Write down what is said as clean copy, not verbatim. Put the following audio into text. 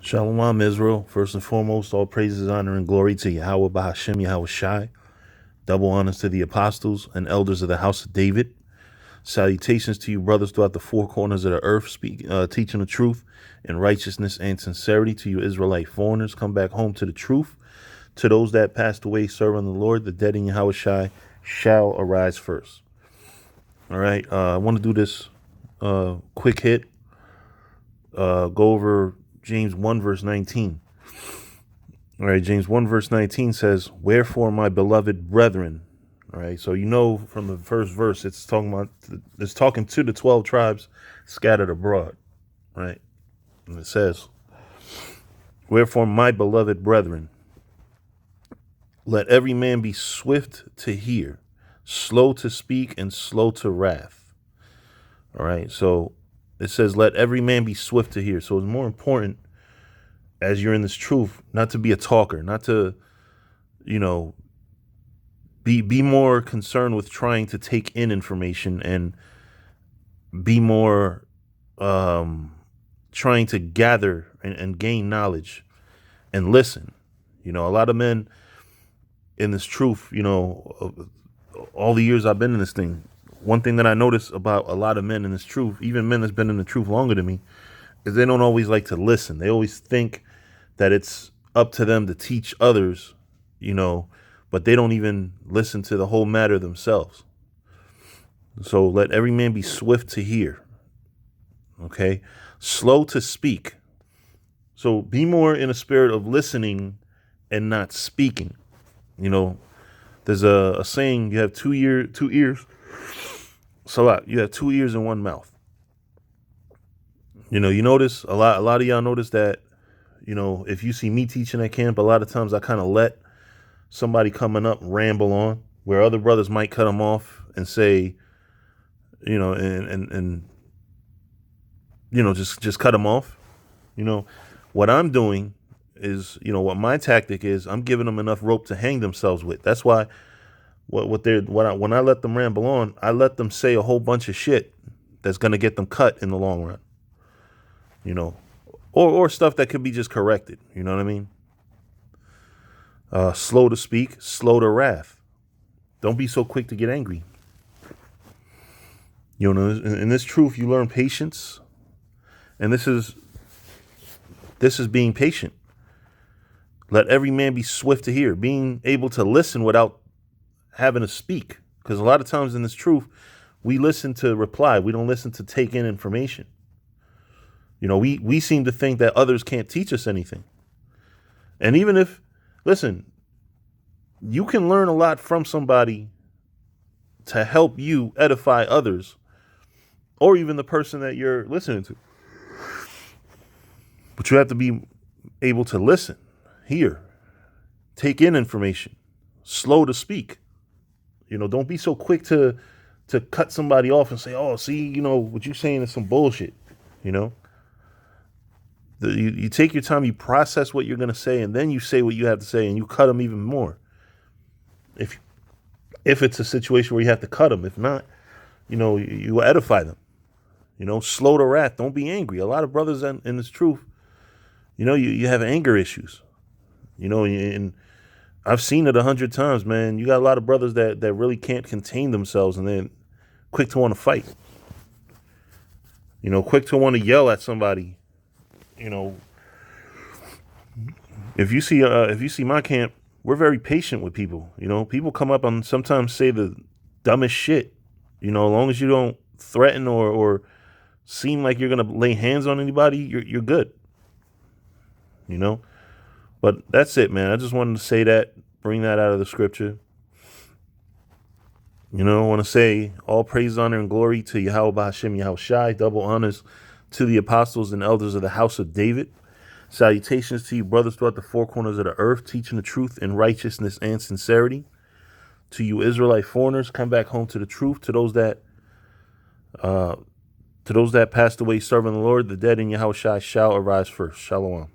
Shalom, Israel. First and foremost, all praises, honor, and glory to Yahweh Bahashem, Yahweh Shai. Double honors to the apostles and elders of the house of David. Salutations to you, brothers, throughout the four corners of the earth, teaching the truth in righteousness and sincerity. To you, Israelite foreigners, come back home to the truth. To those that passed away serving the Lord, the dead in Yahweh Shai shall arise first. All right, I want to do this quick hit. Go over James 1, verse 19. All right, James 1, verse 19 says, "Wherefore, my beloved brethren," all right, so you know from the first verse, it's talking to the 12 tribes scattered abroad, right? And it says, "Wherefore, my beloved brethren, let every man be swift to hear, slow to speak, and slow to wrath." All right, so it says, let every man be swift to hear. So it's more important as you're in this truth, not to be a talker, not to, be more concerned with trying to take in information and be more trying to gather and gain knowledge and listen. A lot of men in this truth, all the years I've been in this thing, one thing that I notice about a lot of men in this truth, even men that's been in the truth longer than me, is they don't always like to listen. They always think that it's up to them to teach others, but they don't even listen to the whole matter themselves. So let every man be swift to hear, okay? Slow to speak. So be more in a spirit of listening and not speaking. There's a saying, you have two ears. Salat, you have two ears and one mouth. You notice a lot of y'all notice that, if you see me teaching at camp, a lot of times I kind of let somebody coming up ramble on where other brothers might cut them off and say, and just cut them off. What I'm doing is, what my tactic is, I'm giving them enough rope to hang themselves with. That's why when I let them ramble on, I let them say a whole bunch of shit that's going to get them cut in the long run, or stuff that could be just corrected. You know what I mean? Slow to speak, slow to wrath. Don't be so quick to get angry. In this truth, you learn patience, and this is being patient. Let every man be swift to hear, being able to listen without having to speak. Because a lot of times in this truth, we listen to reply. We don't listen to take in information. We seem to think that others can't teach us anything. And even if, listen, you can learn a lot from somebody to help you edify others, or even the person that you're listening to. But you have to be able to listen, hear, take in information, slow to speak. Don't be so quick to cut somebody off and say, "Oh, see, what you're saying is some bullshit." You take your time, you process what you're going to say, and then you say what you have to say, and you cut them even more. If it's a situation where you have to cut them, if not, you edify them. Slow to wrath. Don't be angry. A lot of brothers in this truth, you have anger issues. And I've seen it 100 times, man. You got a lot of brothers that really can't contain themselves, and then quick to want to fight. Quick to want to yell at somebody. If you see my camp, we're very patient with people. People come up and sometimes say the dumbest shit. As long as you don't threaten or seem like you're gonna lay hands on anybody, you're good. But that's it, man. I just wanted to say that, bring that out of the scripture. I want to say all praise, honor, and glory to Yahweh Bahashem, Yahweh Shai. Double honors to the apostles and elders of the house of David. Salutations to you, brothers, throughout the four corners of the earth, teaching the truth in righteousness and sincerity. To you, Israelite foreigners, come back home to the truth. To those that passed away serving the Lord, the dead in Yahweh Shai shall arise first. Shalom.